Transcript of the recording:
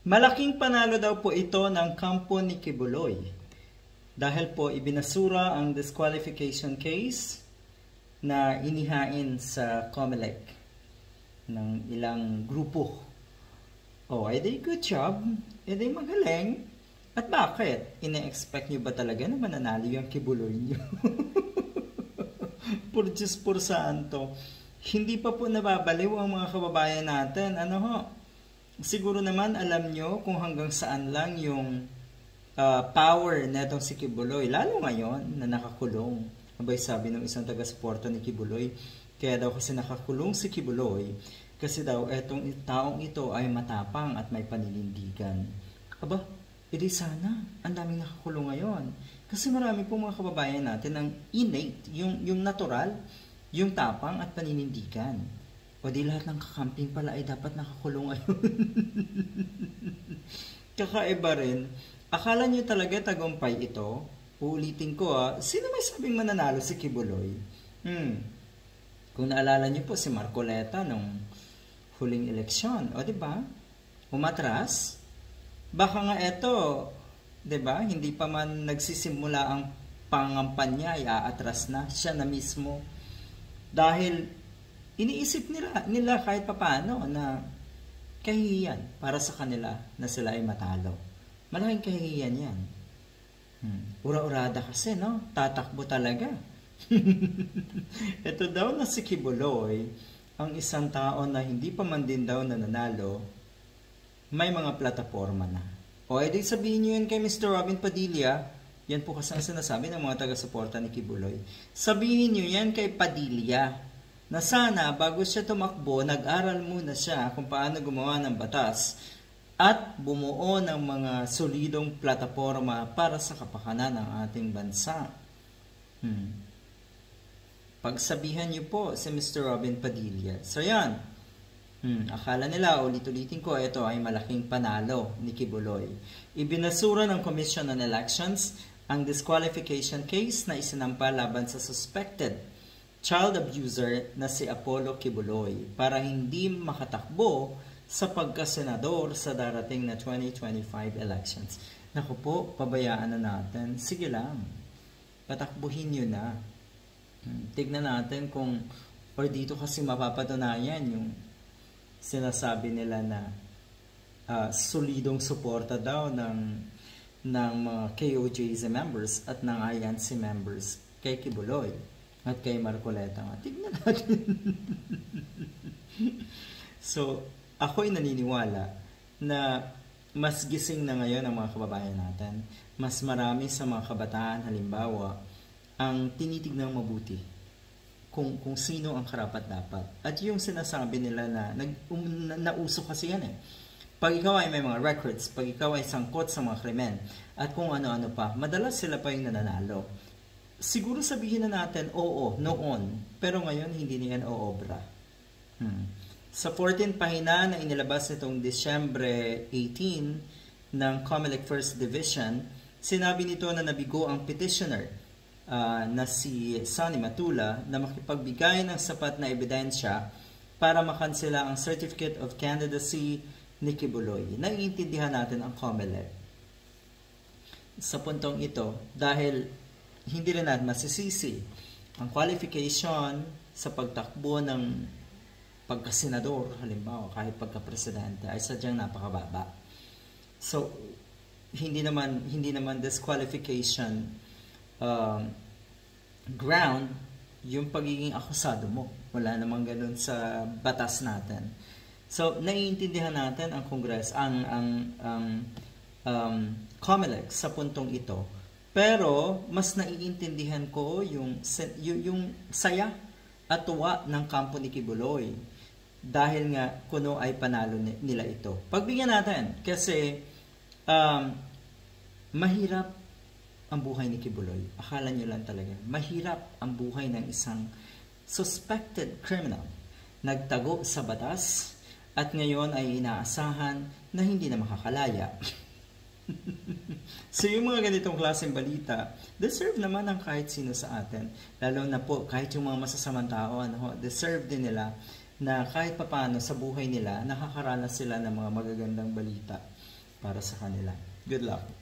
Malaking panalo daw po ito ng kampo ni Kibuloy. Dahil po ibinasura ang disqualification case na inihain sa COMELEC ng ilang grupo. Oh, edi good job. Edi magaling. At bakit? Ine-expect nyo ba talaga na mananalo yung Kibuloy nyo? Purchase por saan to? Hindi pa po nababaliw ang mga kababayan natin. Ano ho? Siguro naman alam nyo kung hanggang saan lang yung power netong si Kibuloy. Lalo ngayon na nakakulong. Abay sabi ng isang taga-suporta ni Kibuloy, kaya daw kasi nakakulong si Kibuloy kasi daw etong taong ito ay matapang at may paninindigan. Aba, edi sana ang daming nakakulong ngayon. Kasi marami pong mga kababayan natin ang innate, yung natural, yung tapang at paninindigan. O di lahat ng kakamping pala ay dapat nakakulong ngayon. Kakaiba rin. Akala nyo talaga tagumpay ito? Uulitin ko sino may sabing mananalo si Kibuloy? Kung naalala nyo po si Marcoleta nung huling eleksyon. O diba? Umatras. Baka nga eto, diba? Hindi pa man nagsisimula ang pangampanya ay aatras na. Siya na mismo. Dahil iniisip nila kahit papaano na kahihiyan para sa kanila na sila ay matalo. Malaking kahihiyan yan. Ura-urada kasi, no? Tatakbo talaga. Ito daw na si Kibuloy, ang isang tao na hindi pa man din daw nananalo, may mga plataforma na. O edi sabihin nyo yun kay Mr. Robin Padilla, yan po kasi ang sinasabi ng mga taga-suporta ni Kibuloy. Sabihin nyo yan kay Padilla, na sana bago siya tumakbo, nag-aral muna siya kung paano gumawa ng batas at bumuo ng mga solidong plataforma para sa kapakanan ng ating bansa. Pagsabihan niyo po si Mr. Robin Padilla. So yan, akala nila, ulit-ulitin ko, ito ay malaking panalo ni Kibuloy. Ibinasura ng Commission on Elections ang disqualification case na isinampa laban sa suspected child abuser na si Apollo Kibuloy para hindi makatakbo sa pagkasenador sa darating na 2025 elections. Naku po, pabayaan na natin. Sige lang, patakbuhin nyo na. Tignan natin kung, or dito kasi mapapatunayan yung sinasabi nila na solidong suporta daw ng mga KOJC members at ng INC members kay Kibuloy at kay Marcoleta nga. Tignan natin. So, ako'y naniniwala na mas gising na ngayon ang mga kababayan natin. Mas marami sa mga kabataan, halimbawa, ang tinitignan mabuti kung sino ang karapat-dapat. At yung sinasabi nila na nauso kasi yan Pag ikaw ay may mga records, pag ikaw ay sangkot sa mga krimen, at kung ano-ano pa, madalas sila pa yung nananalo. Siguro sabihin na natin, oo, noon, pero ngayon hindi niyan oobra. Sa 14 pahina na inilabas nitong Disyembre 18 ng COMELEC First Division, sinabi nito na nabigo ang petitioner na si Sonny Matula na makipagbigay ng sapat na ebidensya para makansela ang Certificate of Candidacy ni Kibuloy. Naiintindihan natin ang COMELEC sa puntong ito dahil hindi rin natin masisisi ang qualification sa pagtakbo ng pagkasenador, halimbawa kahit pagka-presidente, ay sadyang napakababa. So, hindi naman disqualification ground yung pagiging akusado mo. Wala namang ganun sa batas natin. So, naiintindihan natin ang Congress, ang COMELEC sa puntong ito. Pero, mas naiintindihan ko yung saya at tuwa ng kampo ni Kibuloy. Dahil nga, kuno ay panalo nila ito. Pagbigyan natin, kasi mahirap ang buhay ni Kibuloy. Akala nyo lang talaga. Mahirap ang buhay ng isang suspected criminal. Nagtago sa batas at ngayon ay inaasahan na hindi na makakalaya. So yung mga ganitong klaseng balita, deserve naman ng kahit sino sa atin. Lalo na po kahit yung mga masasamang tao, deserve din nila na kahit papaano sa buhay nila, nakakaranas sila ng mga magagandang balita. para sa kanila. Good luck!